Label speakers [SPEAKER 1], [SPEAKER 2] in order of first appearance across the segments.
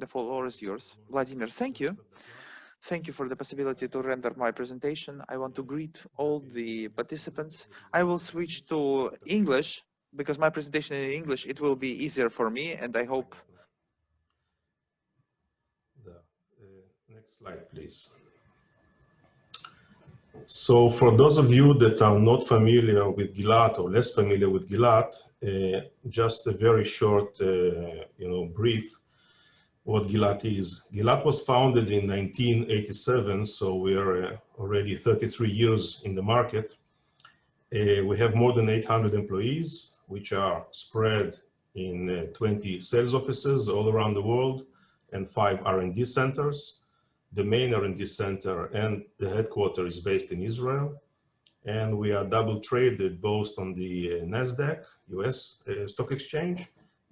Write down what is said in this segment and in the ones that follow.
[SPEAKER 1] The floor is yours. Vladimir, thank you. Thank you for the possibility to render my presentation. I want to greet all the participants. I will switch to English because my presentation in English, it will be easier for me, and I hope.
[SPEAKER 2] Next slide, please. So for those of you that are not familiar with Gilat or less familiar with Gilat, just a very short, brief what Gilat is. Gilat was founded in 1987, so we are already 33 years in the market. We have more than 800 employees, which are spread in 20 sales offices all around the world and 5 R&D centers. The main R&D center and the headquarters is based in Israel. And we are double traded both on the NASDAQ, US stock exchange,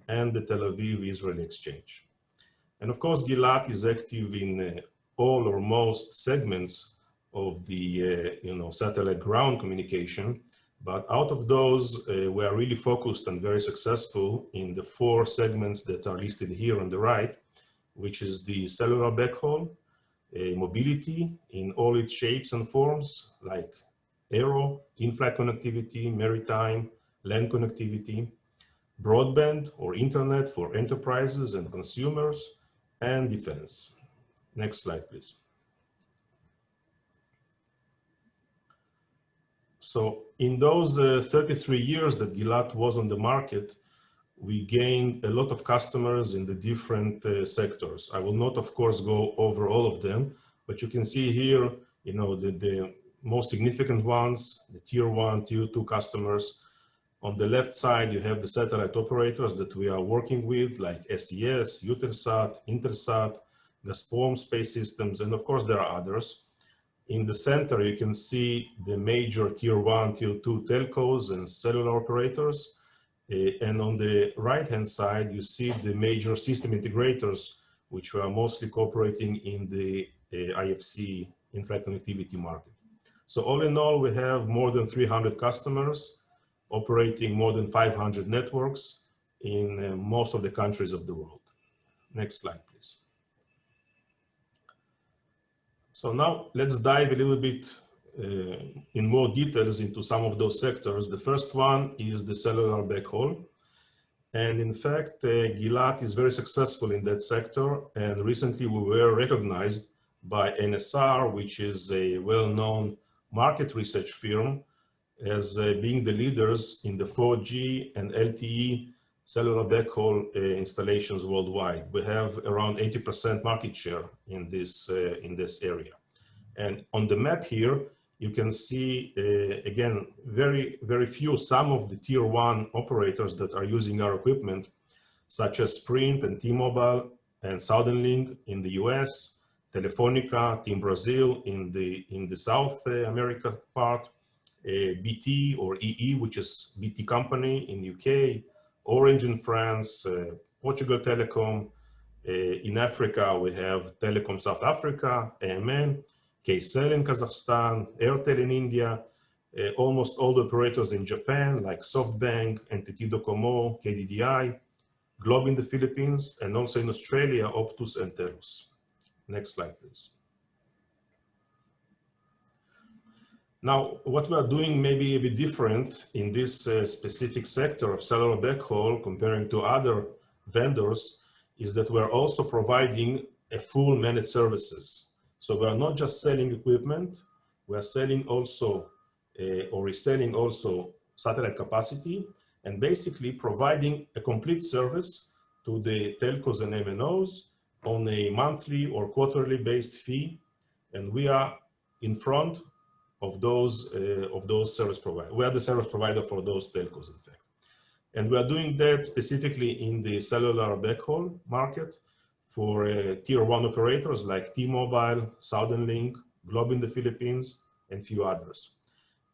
[SPEAKER 2] and the Tel Aviv Israeli exchange. And of course, Gilat is active in all or most segments of the satellite ground communication. But out of those, we are really focused and very successful in the 4 segments that are listed here on the right, which is the cellular backhaul, mobility in all its shapes and forms, like aero, in-flight connectivity, maritime, land connectivity, broadband or internet for enterprises and consumers, and defense. Next slide, please. So in those 33 years that Gilat was on the market, we gained a lot of customers in the different sectors. I will not, of course, go over all of them, but you can see here, the most significant ones, the tier 1, tier 2 customers. On the left side, you have the satellite operators that we are working with, like SES, Eutelsat, Intelsat, Gazprom Space Systems, and of course, there are others. In the center, you can see the major tier 1, tier 2 telcos and cellular operators. And on the right-hand side, you see the major system integrators, which are mostly cooperating in the IFC, in-flight connectivity market. So all in all, we have more than 300 customers operating more than 500 networks in most of the countries of the world. Next slide, please. So now let's dive a little bit in more details into some of those sectors. The first one is the cellular backhaul. And in fact, Gilat is very successful in that sector. And recently we were recognized by NSR, which is a well-known market research firm, as being the leaders in the 4G and LTE cellular backhaul installations worldwide. We have around 80% market share in this area. And on the map here, you can see, again, very few, some of the tier 1 operators that are using our equipment, such as Sprint and T-Mobile and Southern Link in the US, Telefonica, Team Brazil in the South America part, BT or EE, which is BT company in UK, Orange in France, Portugal Telecom. In Africa, we have Telecom South Africa, EMEA, Kcell in Kazakhstan, Airtel in India, almost all the operators in Japan, like SoftBank, NTT Docomo, KDDI, Globe in the Philippines, and also in Australia, Optus and Telus. Next slide, please. Now, what we are doing may be a bit different in this specific sector of cellular backhaul comparing to other vendors, is that we're also providing a full managed services. So we are not just selling equipment, we are selling also or reselling also satellite capacity, and basically providing a complete service to the telcos and MNOs on a monthly or quarterly based fee. And we are in front of those service providers. We are the service provider for those telcos, in fact. And we are doing that specifically in the cellular backhaul market for tier 1 operators like T-Mobile, Southern Link, Globe in the Philippines, and few others.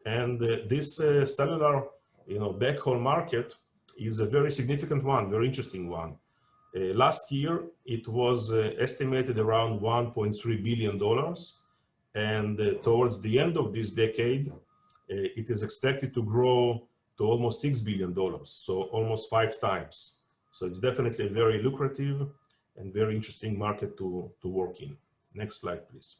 [SPEAKER 2] And this cellular backhaul market is a very significant one, very interesting one. Last year, it was estimated around $1.3 billion. And towards the end of this decade, it is expected to grow to almost $6 billion, so almost 5 times. So it's definitely very lucrative. and very interesting market to work in. Next slide, please.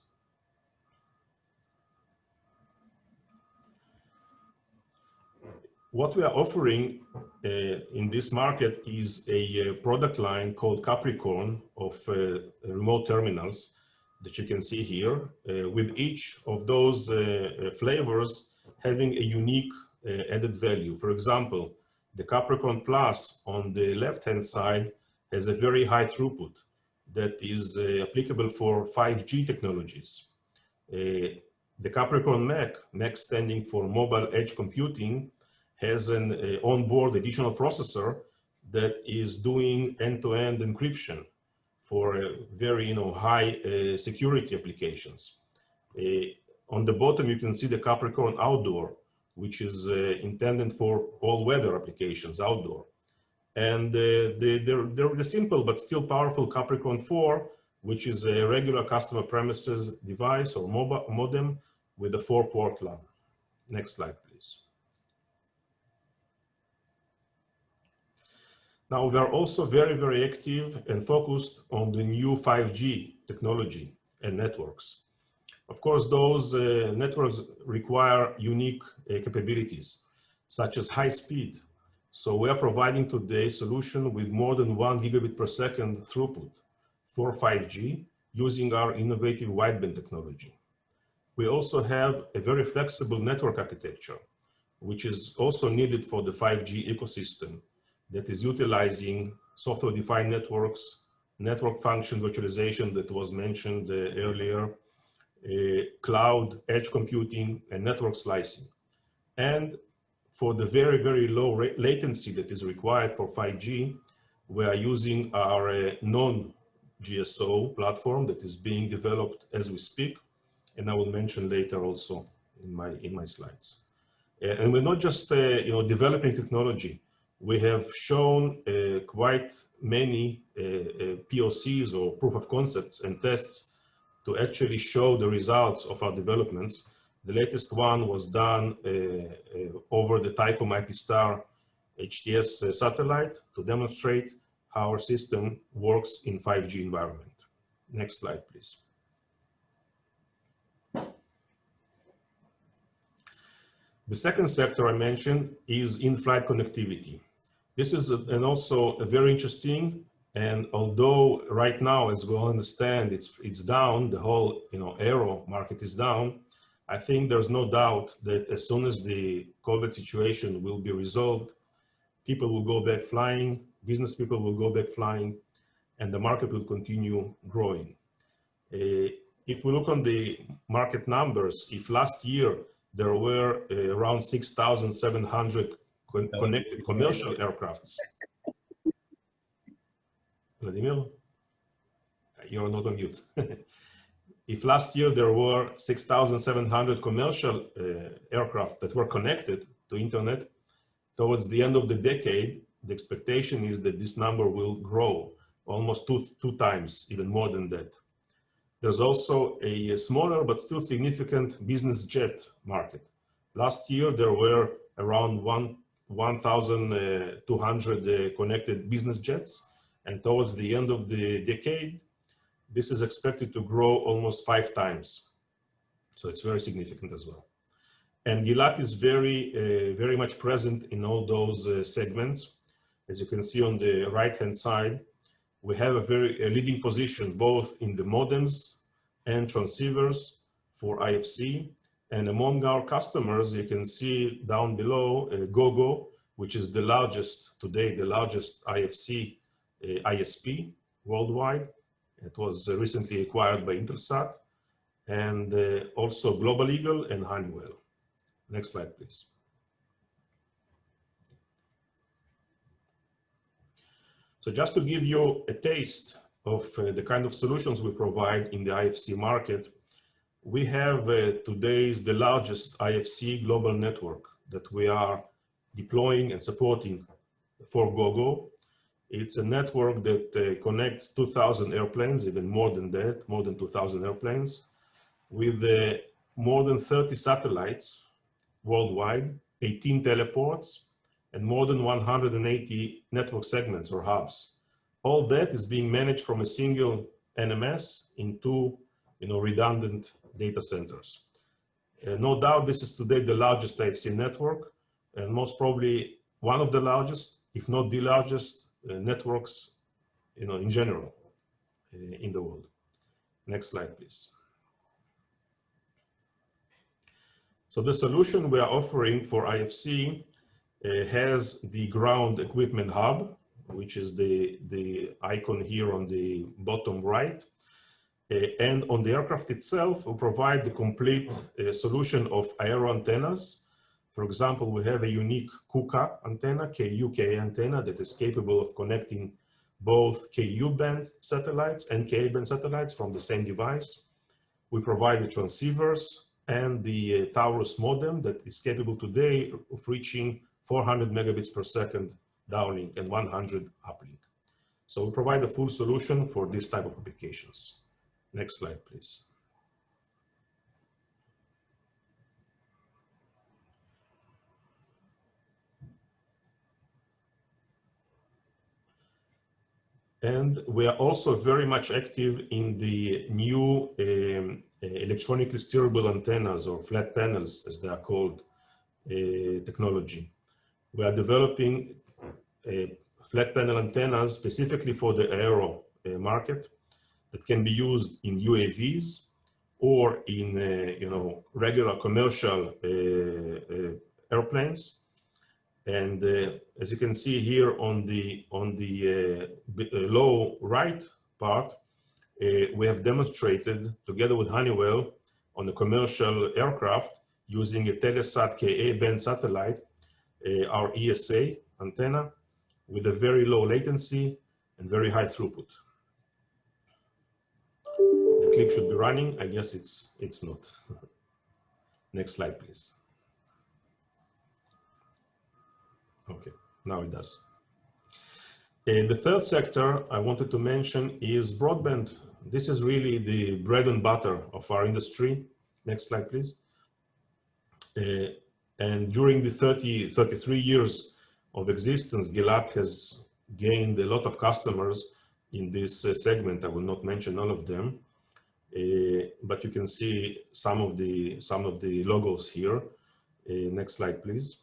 [SPEAKER 2] What we are offering in this market is a product line called Capricorn of remote terminals that you can see here, with each of those flavors having a unique added value. For example, the Capricorn Plus on the left-hand side has a very high throughput that is applicable for 5G technologies. The Capricorn Mac standing for Mobile Edge Computing, has an onboard additional processor that is doing end-to-end encryption for very high security applications. On the bottom, you can see the Capricorn Outdoor, which is intended for all weather applications outdoor. And the simple but still powerful Capricorn 4, which is a regular customer premises device or mobile modem with a 4-port LAN. Next slide, please. Now, we are also very, very active and focused on the new 5G technology and networks. Of course, those networks require unique capabilities, such as high speed. So we are providing today a solution with more than 1 gigabit per second throughput for 5G using our innovative wideband technology. We also have a very flexible network architecture, which is also needed for the 5G ecosystem, that is utilizing software-defined networks, network function virtualization that was mentioned earlier, cloud, edge computing, and network slicing. And for the very, very low latency that is required for 5G, we are using our non-GSO platform that is being developed as we speak, and I will mention later also in my slides. And we're not just developing technology. We have shown quite many POCs or proof of concepts and tests to actually show the results of our developments. The latest one was done over the Thaicom IP-Star HTS satellite to demonstrate how our system works in 5G environment. Next slide, please. The second sector I mentioned is in-flight connectivity. This is also a very interesting, and although right now, as we all understand, it's down, the whole aero market is down, I think there's no doubt that as soon as the COVID situation will be resolved, people will go back flying, business people will go back flying, and the market will continue growing. If we look on the market numbers, if last year there were around 6,700 connected commercial aircrafts. Vladimir, you're not on mute. If last year there were 6,700 commercial aircraft that were connected to internet, towards the end of the decade, the expectation is that this number will grow almost two times, even more than that. There's also a smaller but still significant business jet market. Last year there were around 1,200 connected business jets, and towards the end of the decade, this is expected to grow almost 5 times. So it's very significant as well. And Gilat is very much present in all those segments. As you can see on the right-hand side, we have a leading position both in the modems and transceivers for IFC. And among our customers, you can see down below Gogo, which is the largest, today the largest IFC ISP worldwide. It was recently acquired by Intelsat, and also Global Eagle and Honeywell. Next slide, please. So just to give you a taste of the kind of solutions we provide in the IFC market, we have today's the largest IFC global network that we are deploying and supporting for Gogo. It's a network that connects 2,000 airplanes, even more than that, more than 2,000 airplanes, with more than 30 satellites worldwide, 18 teleports, and more than 180 network segments or hubs, all that is being managed from a single NMS into redundant data centers. No doubt this is today the largest IFC network, and most probably one of the largest, if not the largest networks in general in the world. Next slide, please. So the solution we are offering for IFC has the ground equipment hub, which is the icon here on the bottom right. And on the aircraft itself, we provide the complete solution of aero antennas. For example, we have a unique KUKA antenna, KUKA antenna, that is capable of connecting both KU band satellites and Ka band satellites from the same device. We provide the transceivers and the Taurus modem that is capable today of reaching 400 megabits per second downlink and 100 uplink. So we provide a full solution for this type of applications. Next slide, please. And we are also very much active in the new electronically steerable antennas, or flat panels as they are called, technology. We are developing flat panel antennas specifically for the aero market that can be used in UAVs or in regular commercial airplanes. And as you can see here on the low right part, we have demonstrated together with Honeywell on a commercial aircraft using a Telesat Ka band satellite, our ESA antenna with a very low latency and very high throughput. The clip should be running. I guess it's not. Next slide, please. Okay, now it does. The third sector I wanted to mention is broadband. This is really the bread and butter of our industry. Next slide, please. And during the 33 years of existence, Gilat has gained a lot of customers in this segment. I will not mention all of them, but you can see some of the logos here. Next slide, please.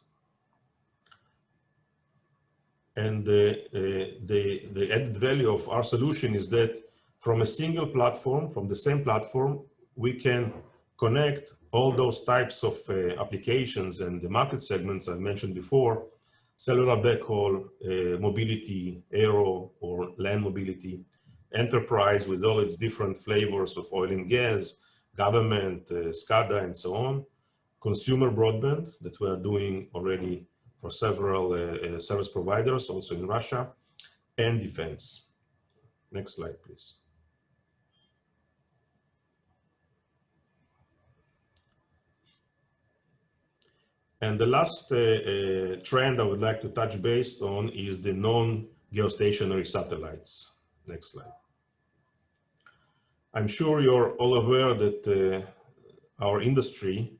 [SPEAKER 2] And the added value of our solution is that from a single platform, from the same platform, we can connect all those types of applications and the market segments I mentioned before: cellular backhaul, mobility, aero or land mobility, enterprise with all its different flavors of oil and gas, government, SCADA, and so on, consumer broadband that we are doing already for several service providers, also in Russia, and defense. Next slide, please. And the last trend I would like to touch base on is the non-geostationary satellites. Next slide. I'm sure you're all aware that our industry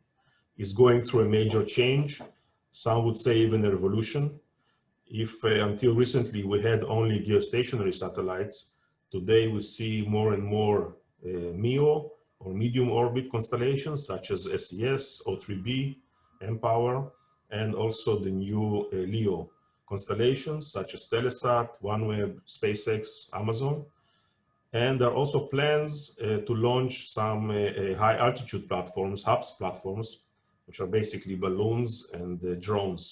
[SPEAKER 2] is going through a major change. Some would say even a revolution. If until recently we had only geostationary satellites, today we see more and more MEO or medium orbit constellations such as SES, O3b, mPOWER, and also the new LEO constellations such as Telesat, OneWeb, SpaceX, Amazon. And there are also plans to launch some high altitude platforms, HAPS platforms, which are basically balloons and drones.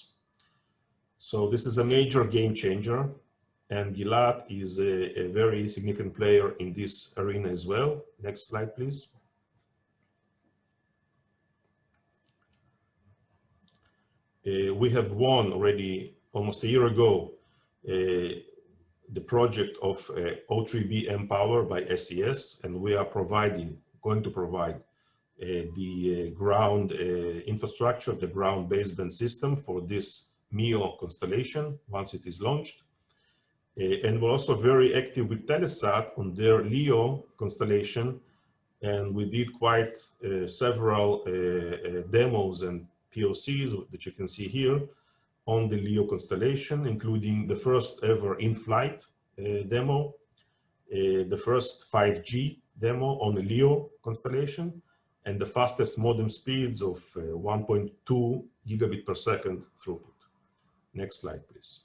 [SPEAKER 2] So this is a major game changer, and Gilat is a very significant player in this arena as well. Next slide, please. We have won already almost a year ago the project of O3b mPOWER by SES, and we are going to provide the ground infrastructure, the ground baseband system for this MEO constellation once it is launched. And we're also very active with Telesat on their LEO constellation, and we did quite several demos and POCs that you can see here on the LEO constellation, including the first ever Inflight demo, the first 5G demo on the LEO constellation, and the fastest modem speeds of 1.2 gigabit per second throughput. Next slide, please.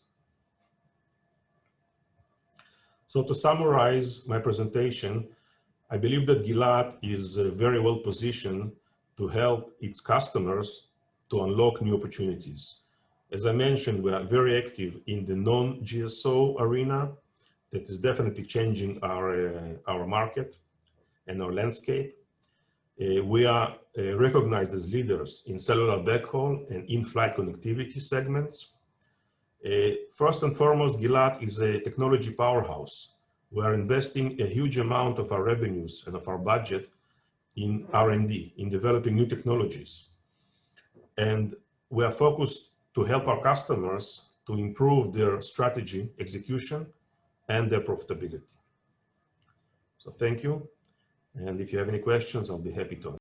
[SPEAKER 2] So to summarize my presentation, I believe that Gilat is very well positioned to help its customers to unlock new opportunities. As I mentioned, we are very active in the non-GSO arena that is definitely changing our market and our landscape. We are recognized as leaders in cellular backhaul and in-flight connectivity segments. First and foremost, Gilat is a technology powerhouse. We are investing a huge amount of our revenues and of our budget in R&D, in developing new technologies. And we are focused to help our customers to improve their strategy, execution, and their profitability. So thank you. And if you have any questions, I'll be happy to answer.